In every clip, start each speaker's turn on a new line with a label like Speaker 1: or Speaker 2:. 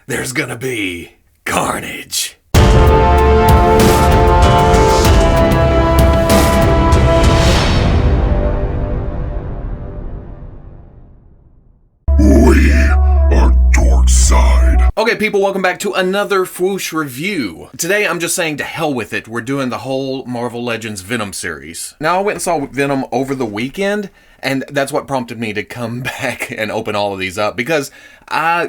Speaker 1: there's gonna be carnage.
Speaker 2: We are Dorkside.
Speaker 1: Okay, people, welcome back to another Fwoosh review. Today, I'm just saying to hell with it. We're doing the whole Marvel Legends Venom series. Now, I went and saw Venom over the weekend, and that's what prompted me to come back and open all of these up, because,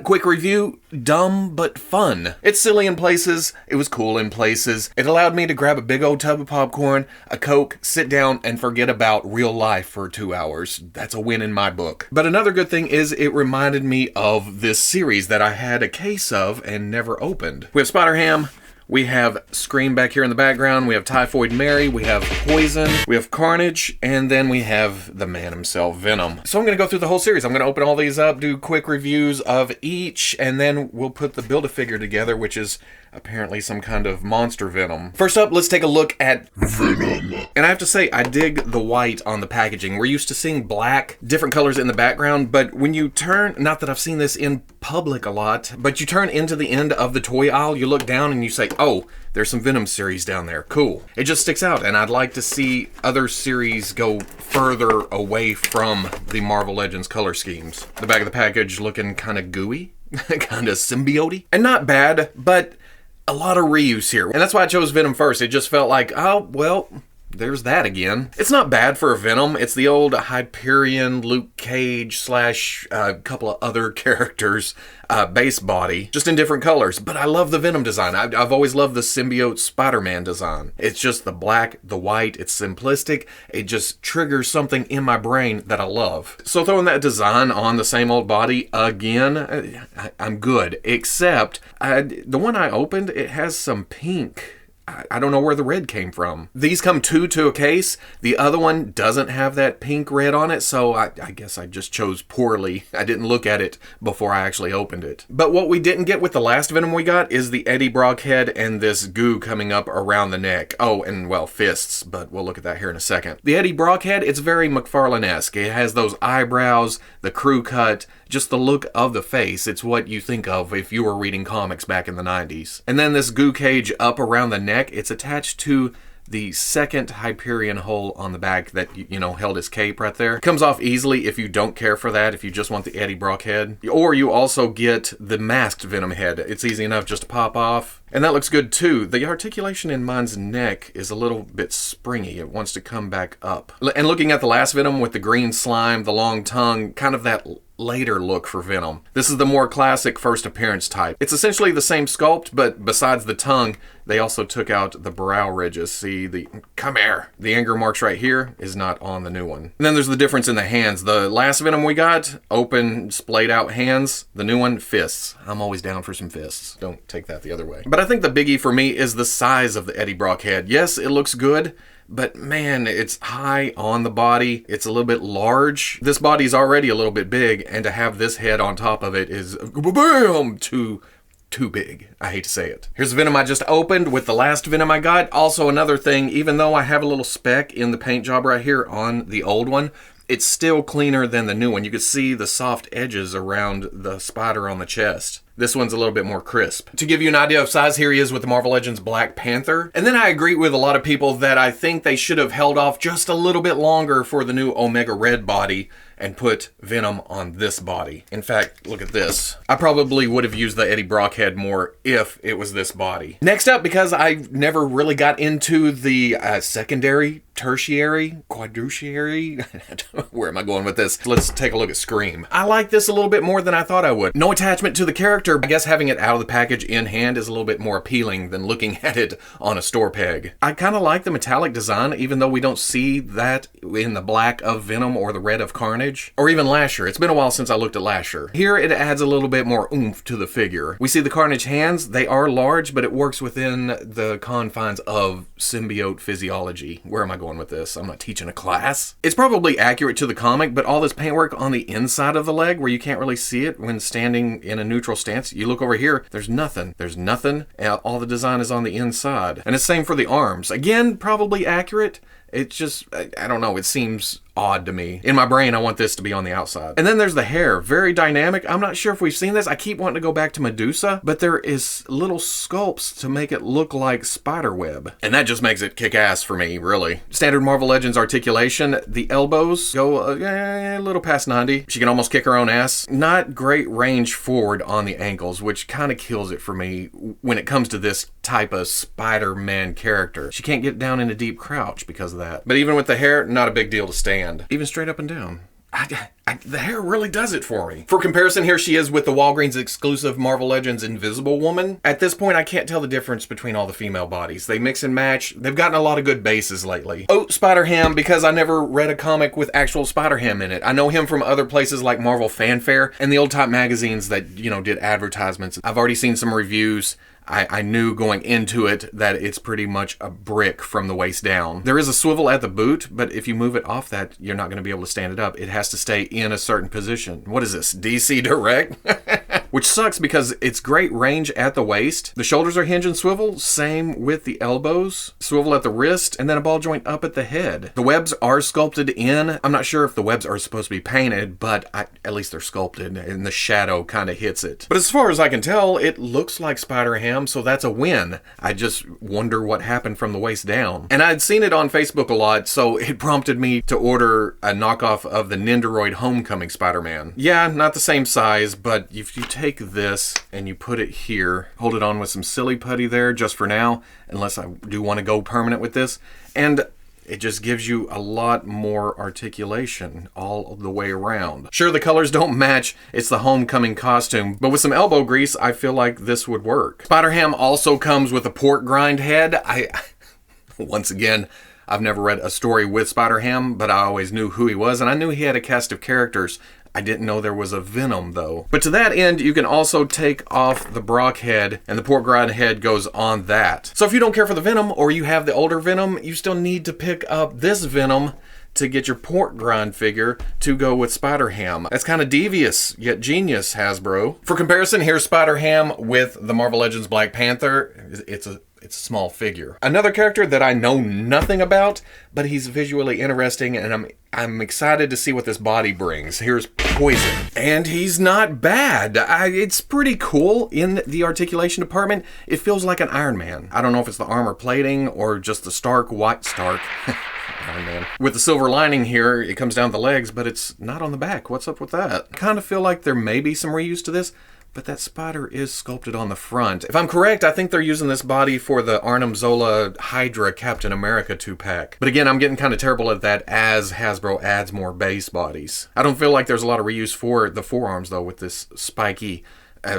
Speaker 1: quick review, dumb but fun. It's silly in places, it was cool in places. It allowed me to grab a big old tub of popcorn, a Coke, sit down, and forget about real life for 2 hours. That's a win in my book. But another good thing is it reminded me of this series that I had a case of and never opened. We have Spider-Ham. We have Scream back here in the background, we have Typhoid Mary, we have Poison, we have Carnage, and then we have the man himself, Venom. So I'm going to go through the whole series. I'm going to open all these up, do quick reviews of each, and then we'll put the Build-A-Figure together, which is apparently some kind of monster Venom. First up, let's take a look at
Speaker 2: Venom.
Speaker 1: And I have to say, I dig the white on the packaging. We're used to seeing black, different colors in the background, but when you turn, not that I've seen this in public a lot, but you turn into the end of the toy aisle, you look down and you say, oh, there's some Venom series down there. Cool. It just sticks out, and I'd like to see other series go further away from the Marvel Legends color schemes. The back of the package looking kind of gooey, kind of symbiote-y, and not bad, but a lot of reuse here. And that's why I chose Venom first. It just felt like, oh, well, there's that again. It's not bad for a Venom. It's the old Hyperion, Luke Cage / a couple of other characters base body, just in different colors. But I love the Venom design. I've always loved the symbiote Spider-Man design. It's just the black, the white, it's simplistic. It just triggers something in my brain that I love. So throwing that design on the same old body again, I'm good. Except, the one I opened, it has some pink. I don't know where the red came from. These come two to a case. The other one doesn't have that pink red on it, so I guess I just chose poorly. I didn't look at it before I actually opened it. But what we didn't get with the last Venom we got is the Eddie Brock head and this goo coming up around the neck. Oh, and well, fists, but we'll look at that here in a second. The Eddie Brock head, it's very McFarlane-esque. It has those eyebrows, the crew cut, just the look of the face. It's what you think of if you were reading comics back in the 90s. And then this goo cage up around the neck, it's attached to the second Hyperion hole on the back that, you know, held his cape right there. It comes off easily if you don't care for that, if you just want the Eddie Brock head. Or you also get the masked Venom head. It's easy enough just to pop off. And that looks good too. The articulation in mine's neck is a little bit springy. It wants to come back up. And looking at the last Venom with the green slime, the long tongue, kind of that later look for Venom. This is the more classic first appearance type. It's essentially the same sculpt, but besides the tongue, they also took out the brow ridges. See, the come here. The anger marks right here is not on the new one. And then there's the difference in the hands. The last Venom we got, open, splayed out hands. The new one, fists. I'm always down for some fists. Don't take that the other way. But I think the biggie for me is the size of the Eddie Brock head. Yes, it looks good, but man, it's high on the body. It's a little bit large. This body's already a little bit big, and to have this head on top of it is bam, too big. I hate to say it. Here's the Venom I just opened with the last Venom I got. Also another thing, even though I have a little speck in the paint job right here on the old one, it's still cleaner than the new one. You can see the soft edges around the spider on the chest. This one's a little bit more crisp. To give you an idea of size, here he is with the Marvel Legends Black Panther. And then I agree with a lot of people that I think they should have held off just a little bit longer for the new Omega Red body and put Venom on this body. In fact, look at this. I probably would have used the Eddie Brock head more if it was this body. Next up, because I never really got into the secondary, tertiary, quadrutiary, where am I going with this? Let's take a look at Scream. I like this a little bit more than I thought I would. No attachment to the character. I guess having it out of the package in hand is a little bit more appealing than looking at it on a store peg. I kind of like the metallic design, even though we don't see that in the black of Venom or the red of Carnage, or even Lasher. It's been a while since I looked at Lasher. Here it adds a little bit more oomph to the figure. We see the Carnage hands. They are large, but it works within the confines of symbiote physiology. Where am I going with this? I'm not teaching a class. It's probably accurate to the comic, but all this paintwork on the inside of the leg where you can't really see it when standing in a neutral stance, you look over here, there's nothing. There's nothing, and all the design is on the inside. And it's same for the arms. Again, probably accurate, It just, I don't know, it seems odd to me. In my brain, I want this to be on the outside. And then there's the hair, very dynamic. I'm not sure if we've seen this. I keep wanting to go back to Medusa, but there is little sculpts to make it look like spiderweb. And that just makes it kick ass for me, really. Standard Marvel Legends articulation, the elbows go a little past 90. She can almost kick her own ass. Not great range forward on the ankles, which kind of kills it for me when it comes to this type of Spider-Man character. She can't get down in a deep crouch because of that. But even with the hair, not a big deal to stand. Even straight up and down. The hair really does it for me. For comparison, here she is with the Walgreens exclusive Marvel Legends Invisible Woman. At this point, I can't tell the difference between all the female bodies. They mix and match. They've gotten a lot of good bases lately. Oh, Spider-Ham, because I never read a comic with actual Spider-Ham in it. I know him from other places like Marvel Fanfare and the old type magazines that, did advertisements. I've already seen some reviews. I knew going into it that it's pretty much a brick from the waist down. There is a swivel at the boot, but if you move it off that, you're not going to be able to stand it up. It has to stay in a certain position. What is this, DC Direct? Which sucks because it's great range at the waist. The shoulders are hinge and swivel, same with the elbows. Swivel at the wrist, and then a ball joint up at the head. The webs are sculpted in. I'm not sure if the webs are supposed to be painted, but at least they're sculpted, and the shadow kind of hits it. But as far as I can tell, it looks like Spider-Ham, so that's a win. I just wonder what happened from the waist down. And I'd seen it on Facebook a lot, so it prompted me to order a knockoff of the Nendoroid Homecoming Spider-Man. Yeah, not the same size, but if you take this and you put it here, hold it on with some silly putty there just for now, unless I do want to go permanent with this, and it just gives you a lot more articulation all the way around. Sure, the colors don't match, it's the Homecoming costume, but with some elbow grease, I feel like this would work. Spider-Ham also comes with a pork grind head. Once again, I've never read a story with Spider-Ham, but I always knew who he was, and I knew he had a cast of characters. I didn't know there was a Venom, though. But to that end, you can also take off the Brock head, and the pork grind head goes on that. So if you don't care for the Venom, or you have the older Venom, you still need to pick up this Venom to get your pork grind figure to go with Spider-Ham. That's kind of devious, yet genius, Hasbro. For comparison, here's Spider-Ham with the Marvel Legends Black Panther. It's a small figure. Another character that I know nothing about, but he's visually interesting, and I'm excited to see what this body brings. Here's Poison. And he's not bad. It's pretty cool in the articulation department. It feels like an Iron Man. I don't know if it's the armor plating or just the Stark. Iron Man. With the silver lining here, it comes down the legs, but it's not on the back. What's up with that? I kind of feel like there may be some reuse to this, but that spider is sculpted on the front. If I'm correct, I think they're using this body for the Arnim Zola Hydra Captain America 2-pack. But again, I'm getting kind of terrible at that as Hasbro adds more base bodies. I don't feel like there's a lot of reuse for the forearms, though, with this spiky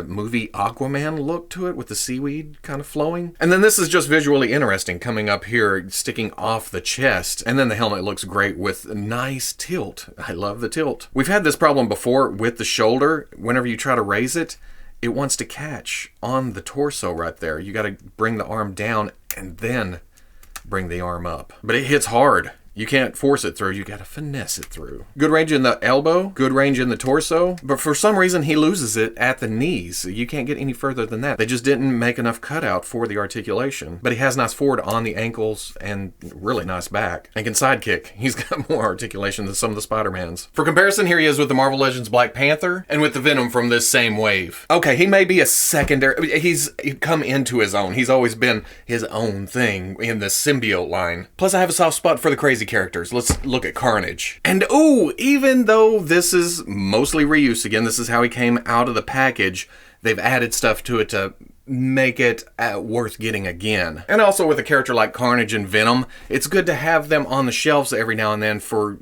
Speaker 1: movie Aquaman look to it with the seaweed kind of flowing. And then this is just visually interesting coming up here, sticking off the chest. And then the helmet looks great with a nice tilt. I love the tilt. We've had this problem before with the shoulder. Whenever you try to raise it, it wants to catch on the torso right there. You got to bring the arm down and then bring the arm up. But it hits hard. You can't force it through, you gotta finesse it through. Good range in the elbow, good range in the torso, but for some reason he loses it at the knees. You can't get any further than that. They just didn't make enough cutout for the articulation. But he has nice forward on the ankles and really nice back. And can sidekick. He's got more articulation than some of the Spider-Mans. For comparison, here he is with the Marvel Legends Black Panther and with the Venom from this same wave. Okay, he may be a secondary, he's come into his own. He's always been his own thing in the symbiote line. Plus I have a soft spot for the crazy characters. Let's look at Carnage. And even though this is mostly reuse, again, this is how he came out of the package, they've added stuff to it to make it worth getting again. And also with a character like Carnage and Venom, it's good to have them on the shelves every now and then for,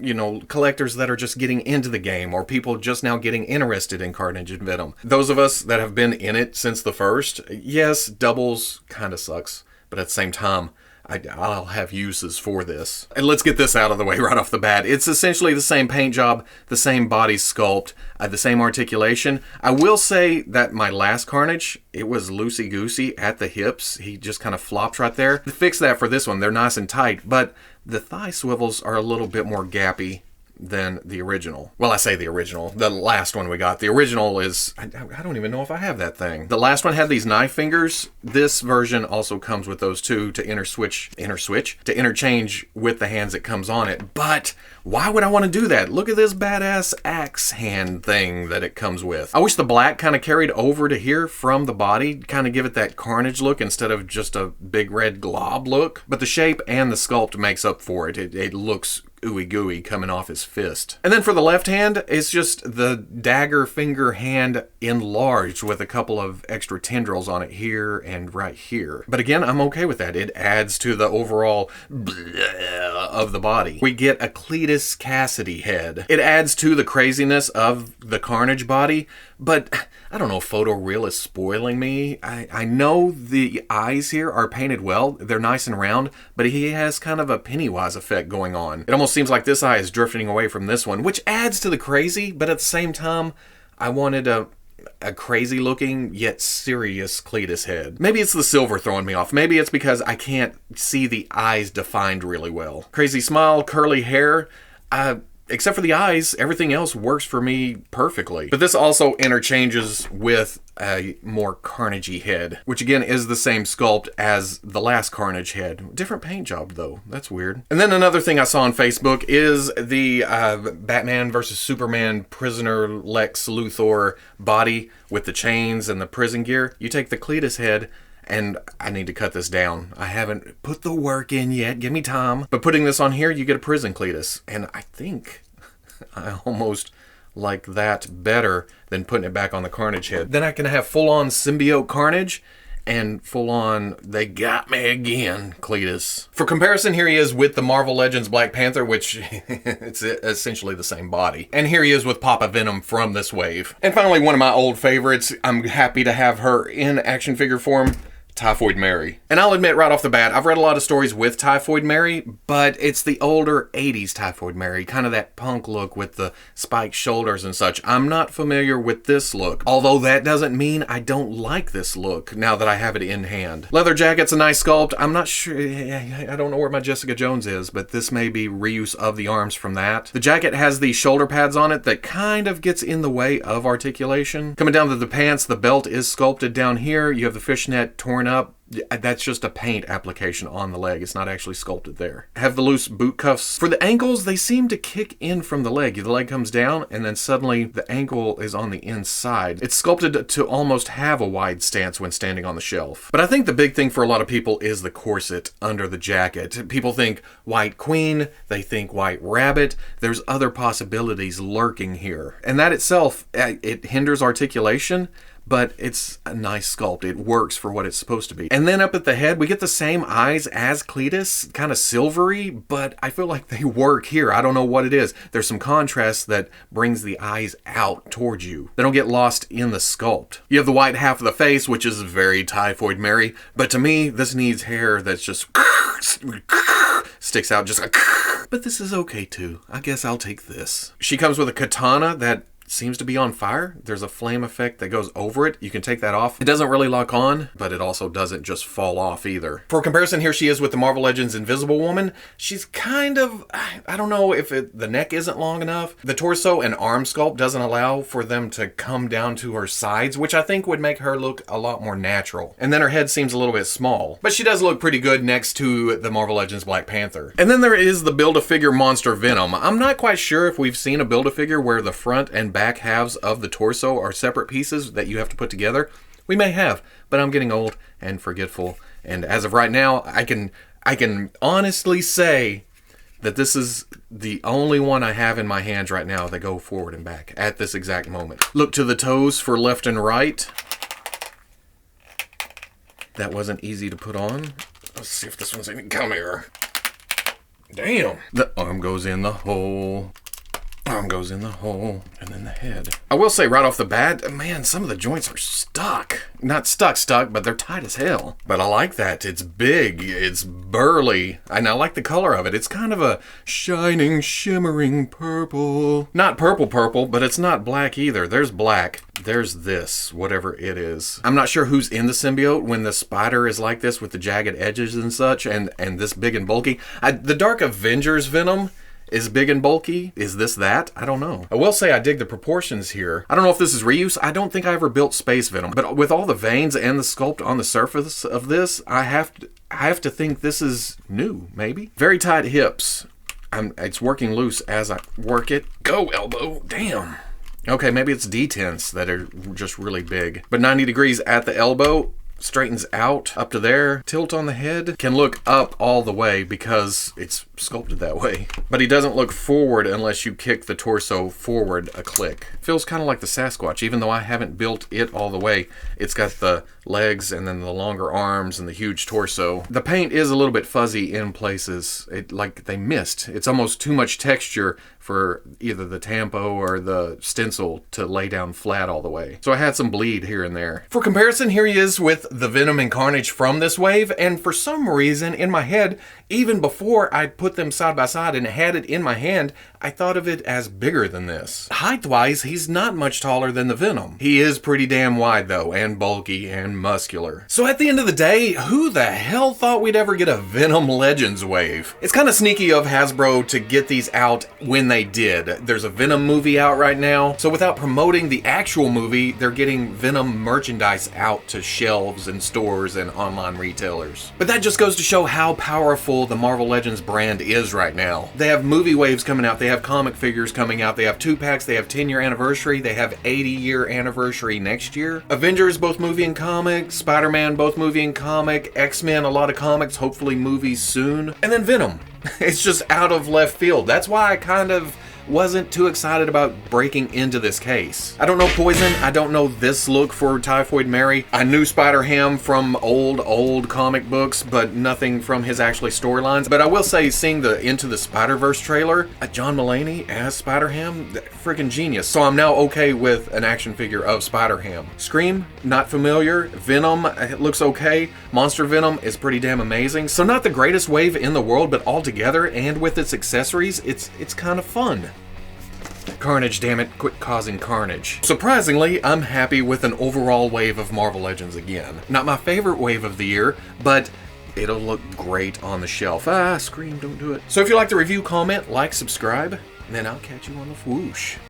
Speaker 1: collectors that are just getting into the game or people just now getting interested in Carnage and Venom. Those of us that have been in it since the first, yes, doubles kind of sucks, but at the same time, I'll have uses for this. And let's get this out of the way right off the bat. It's essentially the same paint job, the same body sculpt, the same articulation. I will say that my last Carnage, it was loosey-goosey at the hips. He just kind of flopped right there. To fix that for this one, they're nice and tight, but the thigh swivels are a little bit more gappy than the original. Well, I say the original. The last one we got. The original is... I don't even know if I have that thing. The last one had these knife fingers. This version also comes with those too to to interchange with the hands that comes on it. But why would I want to do that? Look at this badass axe hand thing that it comes with. I wish the black kind of carried over to here from the body, kind of give it that Carnage look instead of just a big red glob look. But the shape and the sculpt makes up for it. It looks ooey gooey coming off his fist. And then for the left hand, it's just the dagger finger hand enlarged with a couple of extra tendrils on it here and right here. But again, I'm okay with that. It adds to the overall of the body. We get a Cletus Cassidy head. It adds to the craziness of the Carnage body, but I don't know if photoreal is spoiling me. I know the eyes here are painted well. They're nice and round, but he has kind of a Pennywise effect going on. It almost seems like this eye is drifting away from this one, which adds to the crazy, but at the same time, I wanted a crazy looking yet serious Cletus head. Maybe it's the silver throwing me off. Maybe it's because I can't see the eyes defined really well. Crazy smile, curly hair. Except for the eyes, everything else works for me perfectly. But this also interchanges with a more Carnage-y head, which again is the same sculpt as the last Carnage head. Different paint job though, that's weird. And then another thing I saw on Facebook is the Batman vs. Superman prisoner Lex Luthor body with the chains and the prison gear. You take the Cletus head, and I need to cut this down. I haven't put the work in yet. Give me time. But putting this on here, you get a prison Cletus. And I think I almost like that better than putting it back on the Carnage head. Then I can have full-on symbiote Carnage and full-on they got me again Cletus. For comparison, here he is with the Marvel Legends Black Panther, which it's essentially the same body. And here he is with Papa Venom from this wave. And finally, one of my old favorites. I'm happy to have her in action figure form. Typhoid Mary. And I'll admit right off the bat, I've read a lot of stories with Typhoid Mary, but it's the older 80s Typhoid Mary, kind of that punk look with the spiked shoulders and such. I'm not familiar with this look, although that doesn't mean I don't like this look now that I have it in hand. Leather jacket's a nice sculpt. I'm not sure, I don't know where my Jessica Jones is, but this may be reuse of the arms from that. The jacket has the shoulder pads on it that kind of gets in the way of articulation. Coming down to the pants, the belt is sculpted down here. You have the fishnet torn up. That's just a paint application on the leg. It's not actually sculpted there. Have the loose boot cuffs. For the ankles, they seem to kick in from the leg. The leg comes down and then suddenly the ankle is on the inside. It's sculpted to almost have a wide stance when standing on the shelf. But I think the big thing for a lot of people is the corset under the jacket. People think White Queen, they think White Rabbit. There's other possibilities lurking here. And that itself, it hinders articulation, but it's a nice sculpt. It works for what it's supposed to be. And then up at the head, we get the same eyes as Cletus, kind of silvery, but I feel like they work here. I don't know what it is. There's some contrast that brings the eyes out towards you. They don't get lost in the sculpt. You have the white half of the face, which is very Typhoid Mary, but to me, this needs hair that's just sticks out just like, but this is okay too. I guess I'll take this. She comes with a katana that seems to be on fire. There's a flame effect that goes over it. You can take that off. It doesn't really lock on, but it also doesn't just fall off either. For comparison, here she is with the Marvel Legends Invisible Woman. She's kind of, I don't know if the neck isn't long enough. The torso and arm sculpt doesn't allow for them to come down to her sides, which I think would make her look a lot more natural. And then her head seems a little bit small, but she does look pretty good next to the Marvel Legends Black Panther. And then there is the Build-A-Figure monster Venom. I'm not quite sure if we've seen a Build-A-Figure where the front and back halves of the torso are separate pieces that you have to put together. We may have, but I'm getting old and forgetful. And as of right now, I can honestly say that this is the only one I have in my hands right now that go forward and back at this exact moment. Look to the toes for left and right. That wasn't easy to put on. Let's see if this one's even come here. Damn. The arm goes in the hole. Arm goes in the hole, and then the head. I will say right off the bat, man, some of the joints are stuck. Not stuck, but they're tight as hell. But I like that. It's big, it's burly, and I like the color of it. It's kind of a shining, shimmering purple. Not purple, but it's not black either. There's black. There's this, whatever it is. I'm not sure who's in the symbiote when the spider is like this with the jagged edges and such, and this big and bulky. The Dark Avengers Venom is big and bulky. Is this that? I don't know. I will say I dig the proportions here. I don't know if this is reuse. I don't think I ever built Space Venom, but with all the veins and the sculpt on the surface of this, I have to think this is new, maybe. Very tight hips. It's working loose as I work it. Go, elbow. Damn. Okay, maybe it's detents that are just really big. But 90 degrees at the elbow. Straightens out up to there. Tilt on the head. Can look up all the way because it's sculpted that way. But he doesn't look forward unless you kick the torso forward a click. Feels kind of like the Sasquatch, even though I haven't built it all the way. It's got the legs and then the longer arms and the huge torso. The paint is a little bit fuzzy in places. Like they missed. It's almost too much texture for either the tampo or the stencil to lay down flat all the way. So I had some bleed here and there. For comparison, here he is with the Venom and Carnage from this wave, and for some reason in my head, even before I put them side by side and had it in my hand, I thought of it as bigger than this. Height-wise, he's not much taller than the Venom. He is pretty damn wide though, and bulky and muscular. So at the end of the day, who the hell thought we'd ever get a Venom Legends wave? It's kind of sneaky of Hasbro to get these out when they did. There's a Venom movie out right now, so without promoting the actual movie, they're getting Venom merchandise out to shelves and stores and online retailers. But that just goes to show how powerful the Marvel Legends brand is right now. They have movie waves coming out, they have comic figures coming out, they have 2-packs, they have 10-year anniversary, they have 80-year anniversary next year. Avengers, both movie and comic, Spider-Man, both movie and comic, X-Men, a lot of comics, hopefully movies soon, and then Venom. It's just out of left field. That's why I kind of wasn't too excited about breaking into this case. I don't know Poison, I don't know this look for Typhoid Mary. I knew Spider-Ham from old comic books, but nothing from his actually storylines. But I will say, seeing the Into the Spider-Verse trailer, John Mulaney as Spider-Ham, freaking genius. So I'm now okay with an action figure of Spider-Ham. Scream, not familiar. Venom, it looks okay. Monster Venom is pretty damn amazing. So not the greatest wave in the world, but altogether and with its accessories, it's kind of fun. Carnage, damn it, quit causing carnage. Surprisingly, I'm happy with an overall wave of Marvel Legends again. Not my favorite wave of the year, but it'll look great on the shelf. Scream, don't do it. So if you like the review, comment, like, subscribe, and then I'll catch you on the whoosh.